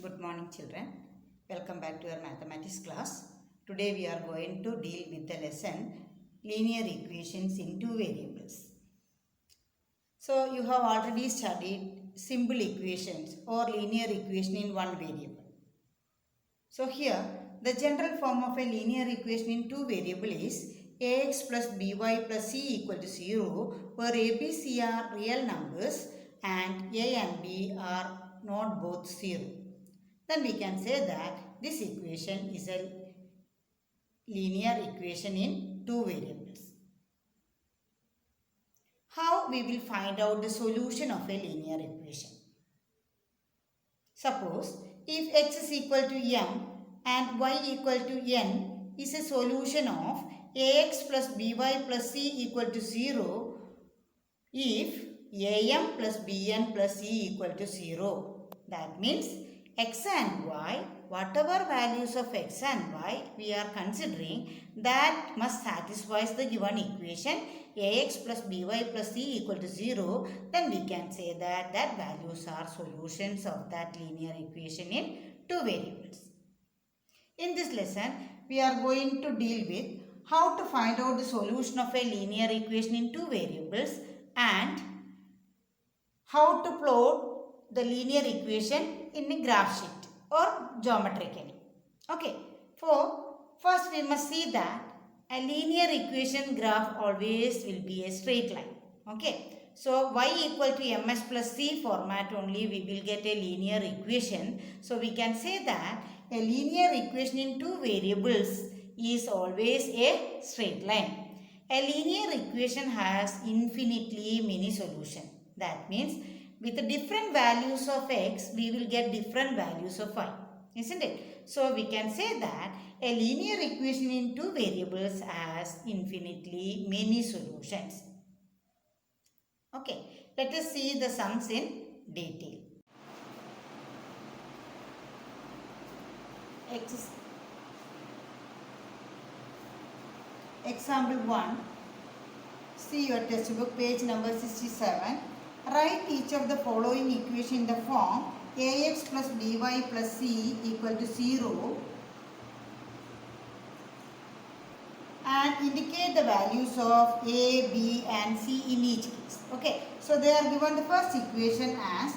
Good morning children. Welcome back to our mathematics class. Today we are going to deal with the lesson linear equations in two variables. So you have already studied simple equations or linear equation in one variable. So here the general form of a linear equation in two variable is ax plus by plus c equal to 0 where a, b, c are real numbers and a and b are not both 0. Then we can say that this equation is a linear equation in two variables. How we will find out the solution of a linear equation? Suppose if x is equal to m and y equal to n is a solution of ax plus by plus c equal to 0 if am plus bn plus c equal to 0. That means x and y, whatever values of x and y we are considering, that must satisfy the given equation ax plus by plus c equal to 0, then we can say that values are solutions of that linear equation in two variables. In this lesson, we are going to deal with how to find out the solution of a linear equation in two variables and how to plot the linear equation in a graph sheet or geometrically. Okay, first we must see that a linear equation graph always will be a straight line. Okay, so y equal to ms plus c format only we will get a linear equation. So we can say that a linear equation in two variables is always a straight line. A linear equation has infinitely many solutions. That means with different values of x, we will get different values of y. Isn't it? So we can say that a linear equation in two variables has infinitely many solutions. Okay, let us see the sums in detail. Example 1. See your textbook, page number 67. Write each of the following equation in the form ax plus by plus c equal to 0 and indicate the values of a, b and c in each case. Okay, so they are given the first equation as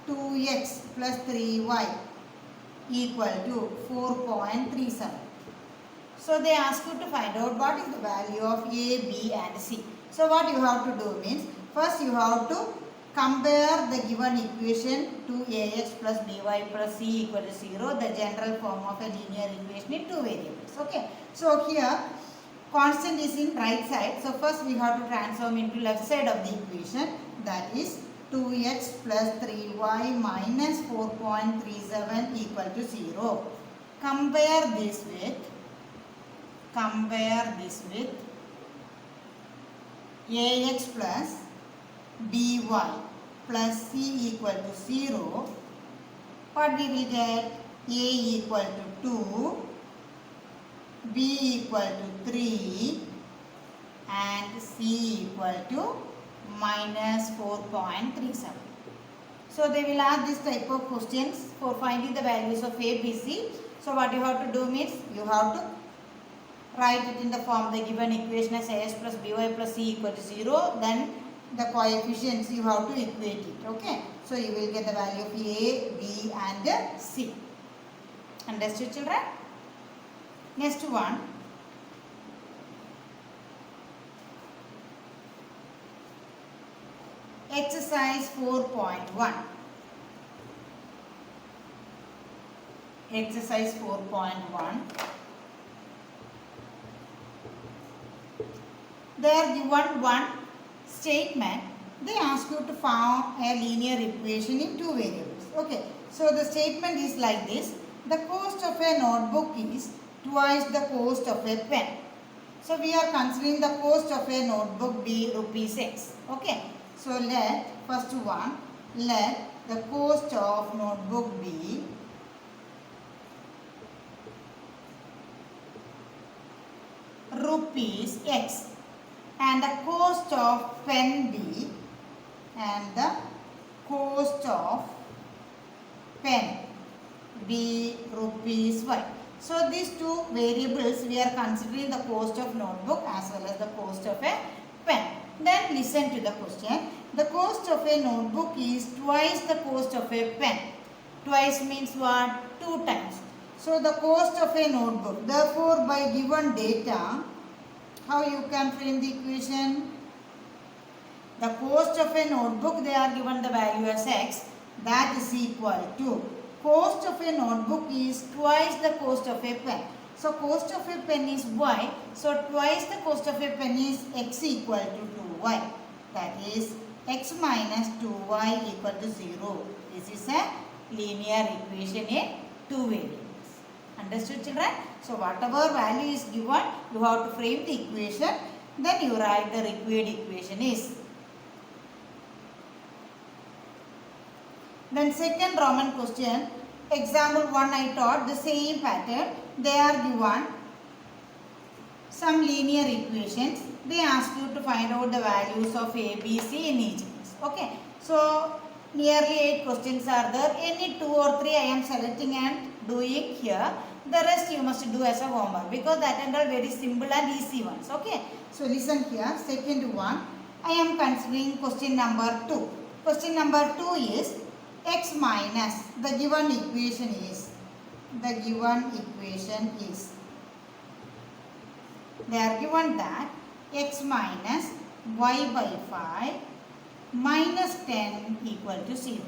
2x plus 3y equal to 4.37. So they ask you to find out what is the value of a, b and c. So what you have to do means, first you have to compare the given equation to ax plus by plus c equal to 0, the general form of a linear equation in two variables. Okay, so here constant is in right side. So first we have to transform into left side of the equation, that is 2x plus 3y minus 4.37 equal to 0. Compare this with ax plus by plus c equal to 0. What we will get? A equal to 2, b equal to 3 and c equal to minus 4.37. So they will ask this type of questions for finding the values of a, b, c. So what you have to do means, you have to write it in the form the given equation as ax plus by plus c equal to 0. Then the coefficients you have to equate it. Okay. So you will get the value of a, b and c. Understood children? Next one. Exercise 4.1. Exercise 4.1. They are given one statement. They ask you to form a linear equation in two variables. Okay. So the statement is like this. The cost of a notebook is twice the cost of a pen. So we are considering the cost of a notebook be rupees x. Okay. So let first one, let the cost of notebook be rupees x and the cost of pen be and the cost of pen B rupees Y. So these two variables we are considering the cost of notebook as well as the cost of a pen. Then listen to the question. The cost of a notebook is twice the cost of a pen. Twice means what? 2 times. So the cost of a notebook. Therefore, by given data, how you can frame the equation? The cost of a notebook, they are given the value as X. That is equal to cost of a notebook is twice the cost of a pen. So cost of a pen is Y. So twice the cost of a pen is X equal to 2Y. That is X minus 2Y equal to 0. This is a linear equation in 2 variables. Understood, children? So whatever value is given, you have to frame the equation. Then you write the required equation is. Then second Roman question, example 1 I taught the same pattern. They are given some linear equations. They ask you to find out the values of A, B, C in each case. Okay. So nearly 8 questions are there. Any 2 or 3 I am selecting and doing here. The rest you must do as a homework because that are very simple and easy ones. Okay. So listen here. Second one, I am considering question number 2. Question number 2 is X minus the given equation is. The given equation is. They are given that X minus Y by 5 minus 10 equal to 0.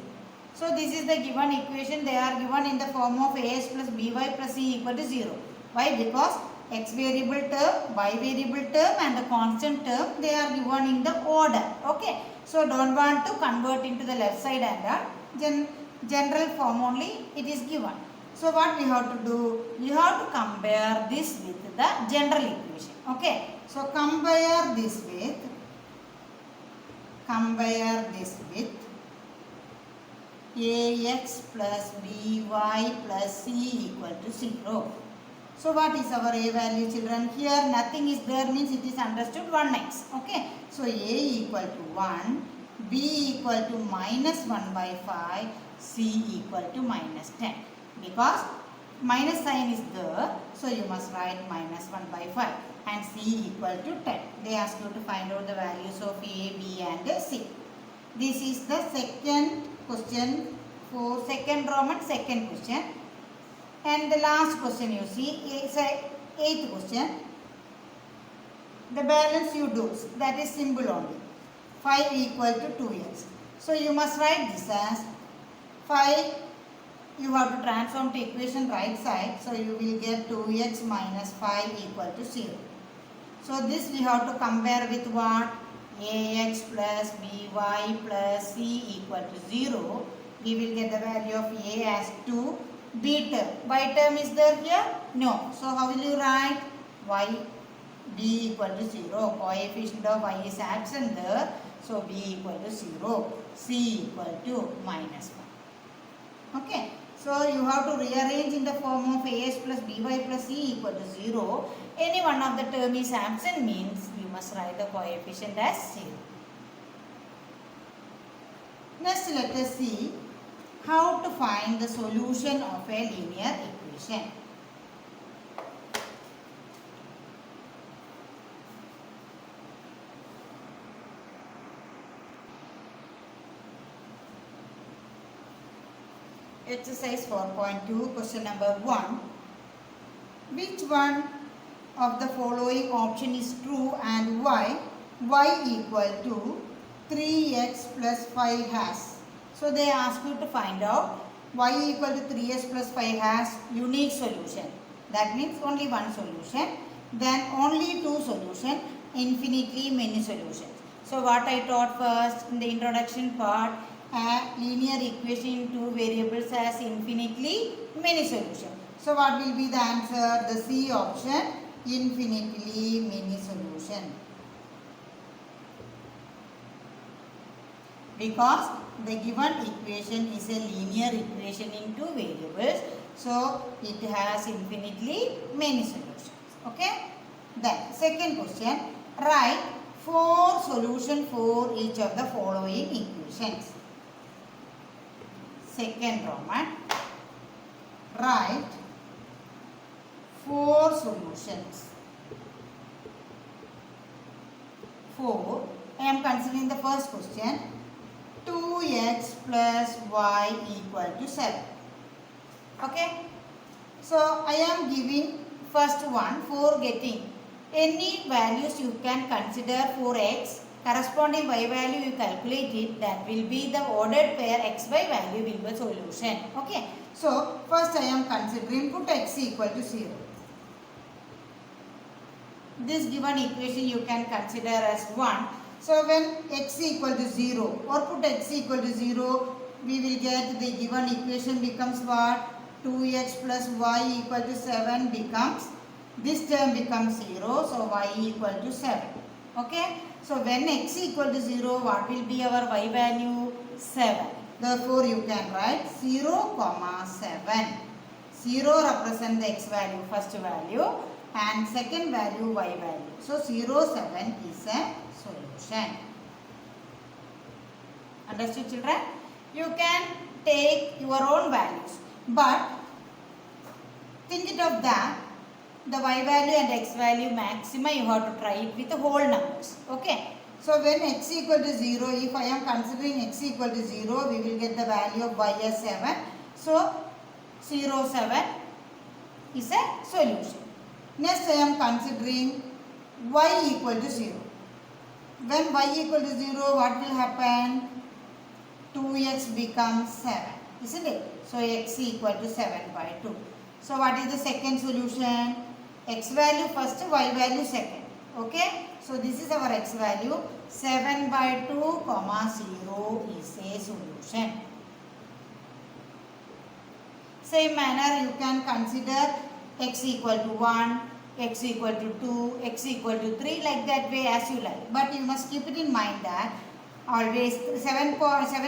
So this is the given equation. They are given in the form of AX plus BY plus C equal to 0. Why? Because X variable term, Y variable term and the constant term, they are given in the order. Okay. So don't want to convert into the left side and general form only it is given. So what we have to do? You have to compare this with the general equation. Okay. So compare this with AX plus BY plus C equal to 0. So what is our A value, children? Here nothing is there means it is understood 1x. Okay. So A equal to 1, B equal to minus 1 by 5, C equal to minus 10. Because minus sign is there, so you must write minus 1 by 5 and C equal to 10. They ask you to find out the values of A, B and C. This is the second question for second Roman second question. And the last question you see is a 8th question. The balance you do, that is simple only. 5 equal to 2x. So you must write this as 5. You have to transform to equation right side. So you will get 2x minus 5 equal to 0. So this we have to compare with what? AX plus BY plus C equal to 0. We will get the value of A as 2. B term. Y term is there here? No. So how will you write? Y B equal to 0. Coefficient of Y is absent there. So B equal to 0. C equal to minus 1. Okay. So you have to rearrange in the form of AX plus BY plus C equal to 0. Any one of the term is absent means you must write the coefficient as 0. Next let us see how to find the solution of a linear equation. Exercise 4.2, question number 1. Which one of the following option is true and why? Y equal to 3x plus 5 has. So they ask you to find out y equal to 3x plus 5 has unique solution. That means only one solution. Then only two solutions, infinitely many solutions. So what I taught first in the introduction part, a linear equation in two variables has infinitely many solutions. So what will be the answer? The C option, infinitely many solution. Because the given equation is a linear equation in two variables, so it has infinitely many solutions. Okay. Then second question, write 4 solutions for each of the following equations. Second Roman, write 4 solutions. 4. I am considering the first question. 2x plus y equal to 7. Okay. So I am giving first one for getting any values you can consider for x. Corresponding y value you calculate it, that will be the ordered pair xy value will be solution. Okay. So first I am considering put x equal to 0. This given equation you can consider as 1. So when x equal to 0 or put x equal to 0, we will get the given equation becomes what? 2x plus y equal to 7 becomes, this term becomes 0, so y equal to 7. Okay. So when x equal to 0, what will be our y value? 7. Therefore you can write 0, 7. 0 represent the x value, first value, and second value y value. So 0, 7 is a solution. Understood, children? You can take your own values, but think it of that the y value and x value maxima you have to try it with the whole numbers. Okay. So when x equal to 0, if I am considering x equal to 0, we will get the value of y as 7. So 0, 7 is a solution. Next I am considering y equal to 0. When y equal to 0, what will happen? 2x becomes 7, isn't it? So x equal to 7 by 2. So what is the second solution? X value first, y value second. Okay. So this is our x value. 7 by 2, 0 is a solution. Same manner you can consider x equal to 1, x equal to 2, x equal to 3, like that way as you like. But you must keep it in mind that always 7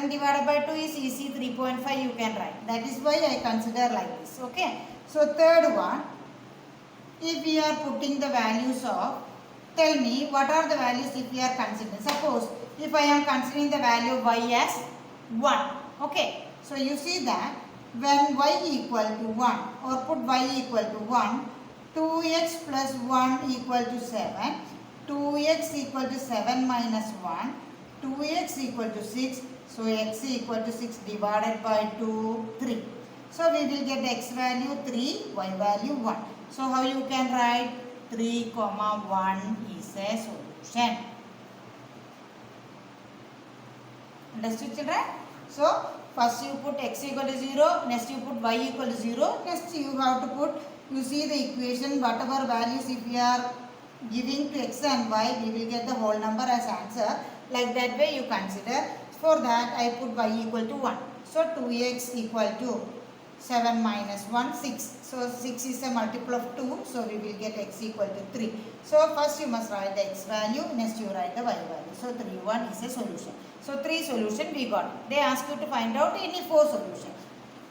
divided by 2 is easy, 3.5 you can write. That is why I consider like this. Okay. So third one, if we are putting the values of, tell me what are the values if we are considering. Suppose if I am considering the value of y as 1. Okay. So you see that when y equal to 1 or put y equal to 1, 2x plus 1 equal to 7, 2x equal to 7 minus 1, 2x equal to 6, so x equal to 6 divided by 2, 3. So we will get x value 3, y value 1. So how you can write 3, 1 is a solution. Understood, children? So first you put x equal to 0, next you put y equal to 0, next you have to put, you see the equation, whatever values if we are giving to x and y, we will get the whole number as answer. Like that way you consider. For that I put y equal to 1. So 2x equal to 7 minus 1, 6. So 6 is a multiple of 2. So we will get x equal to 3. So first you must write the x value, next you write the y value. So 3, 1 is a solution. So 3 solution we got. They ask you to find out any 4 solutions.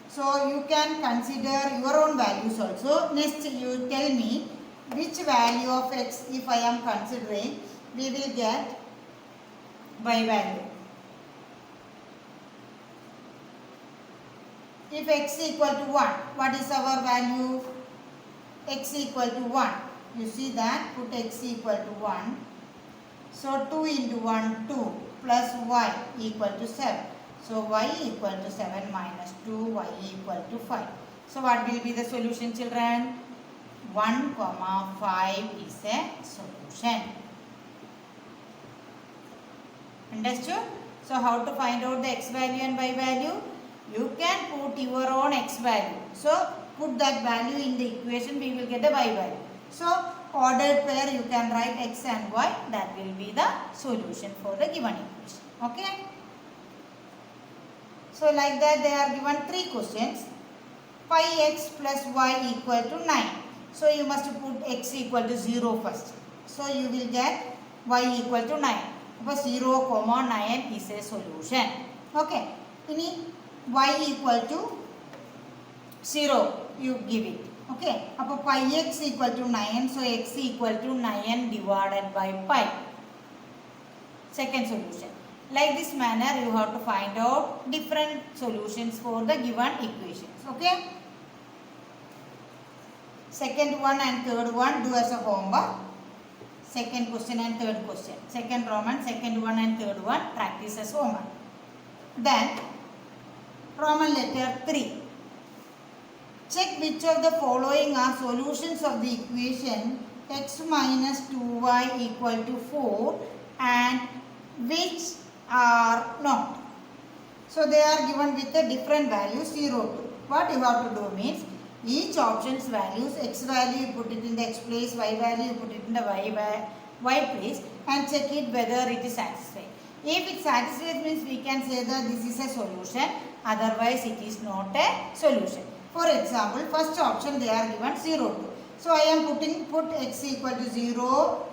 So you can consider your own values also. Next you tell me which value of x if I am considering, we will get y value. If x equal to 1, what is our value? X equal to 1. You see that, put x equal to 1. So 2 into 1, 2 plus y equal to 7. So y equal to 7 minus 2, y equal to 5. So what will be the solution, children? 1, 5 is a solution. Understood? So how to find out the x value and y value? You can put your own x value. So put that value in the equation, we will get the y value. So ordered pair you can write x and y, that will be the solution for the given equation. Okay. So like that they are given 3 questions. Pi x plus y equal to 9. So you must put x equal to 0 first. So you will get y equal to 9. Because 0, 9 is a solution. Okay. Ini y equal to 0 you give it. Okay. Appo pi x equal to 9. So x equal to 9 divided by pi. Second solution. Like this manner you have to find out different solutions for the given equations. Okay. second one and third one do as a homework. Second question and third question. Second Roman, second one and third one practice as homework. Then Roman letter 3. Check which of the following are solutions of the equation x minus 2y equal to 4 and which are not. So they are given with the different values 0 to. What you have to do means each option's values, x value you put it in the x place, y value you put it in the y place and check it whether it is satisfied. If it satisfies means we can say that this is a solution, otherwise it is not a solution. For example, first option they are given 0 to. So I am put x equal to 0.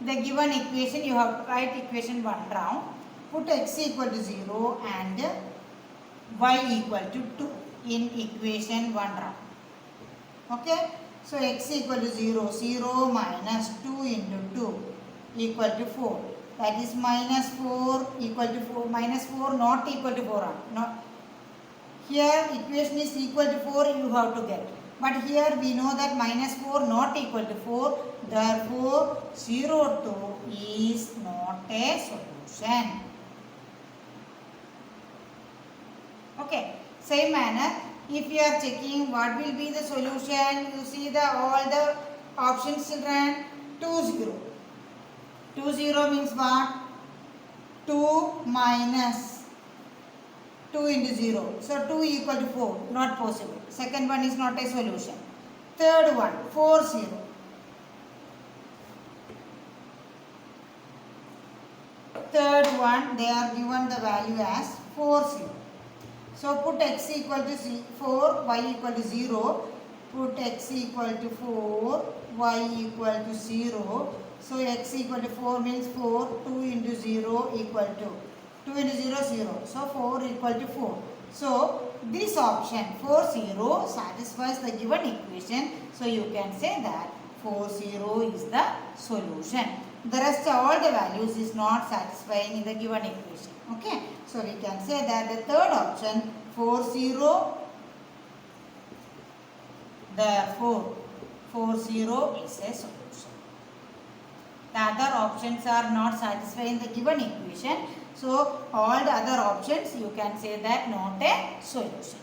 The given equation you have to write equation 1 round. Put x equal to 0 and y equal to 2 in equation 1 round. Okay. So x equal to 0. 0 minus 2 into 2 equal to 4. That is minus 4 equal to 4. Minus 4 not equal to 4. Not. Here equation is equal to 4 you have to get. But here we know that minus 4 not equal to 4. Therefore 0 2 is not a solution. Okay. Same manner, if you are checking what will be the solution, you see all the options children 2 0. 2 0 means what? 2 minus 2 into 0. So 2 equal to 4. Not possible. Second one is not a solution. Third one 4 0. Third one they are given the value as 4 0. So put x equal to 4, y equal to 0. Put x equal to 4, y equal to 0. So x equal to 4 means 4, 2 into 0 equal to 2 into 0 0. So 4 equal to 4. So this option 4 0 satisfies the given equation. So you can say that 4 0 is the solution. The rest all the values is not satisfying in the given equation. Okay. So we can say that the third option 4 0. Therefore 4 0 is a solution. The other options are not satisfying the given equation. So all the other options you can say that not a solution.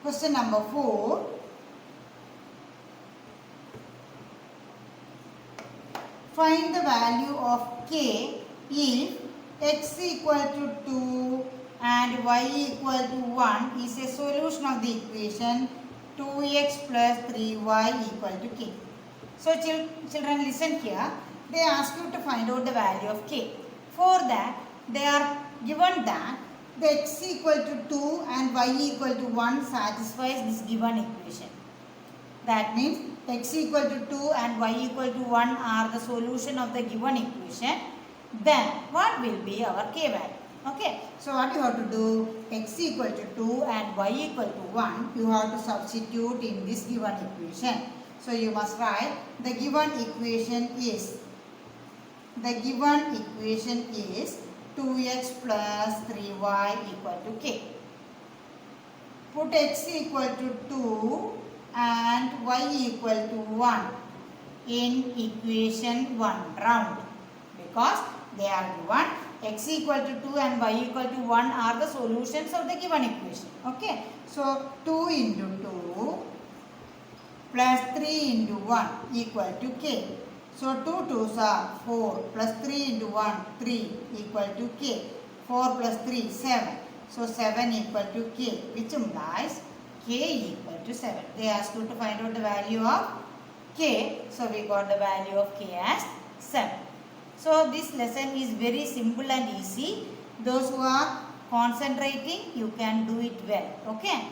Question number 4. Find the value of k if x equal to 2 and y equal to 1 is a solution of the equation 2x plus 3y equal to k. So children listen here. They ask you to find out the value of k. For that they are given that the x equal to 2 and y equal to 1 satisfies this given equation. That means x equal to 2 and y equal to 1 are the solution of the given equation. Then what will be our k value? Okay. So what you have to do? X equal to 2 and y equal to 1. You have to substitute in this given equation. So you must write the given equation is 2x plus 3y equal to k. Put x equal to 2 and y equal to 1 in equation 1 round, because they are given x equal to 2 and y equal to 1 are the solutions of the given equation. Okay. So 2 into 2 plus 3 into 1 equal to k. So 2 2s are 4 plus 3 into 1 3 equal to k. 4 plus 3 7. So 7 equal to k, which implies k equal to 7. They asked you to find out the value of k. So we got the value of k as 7. So this lesson is very simple and easy. Those who are concentrating, you can do it well. Okay.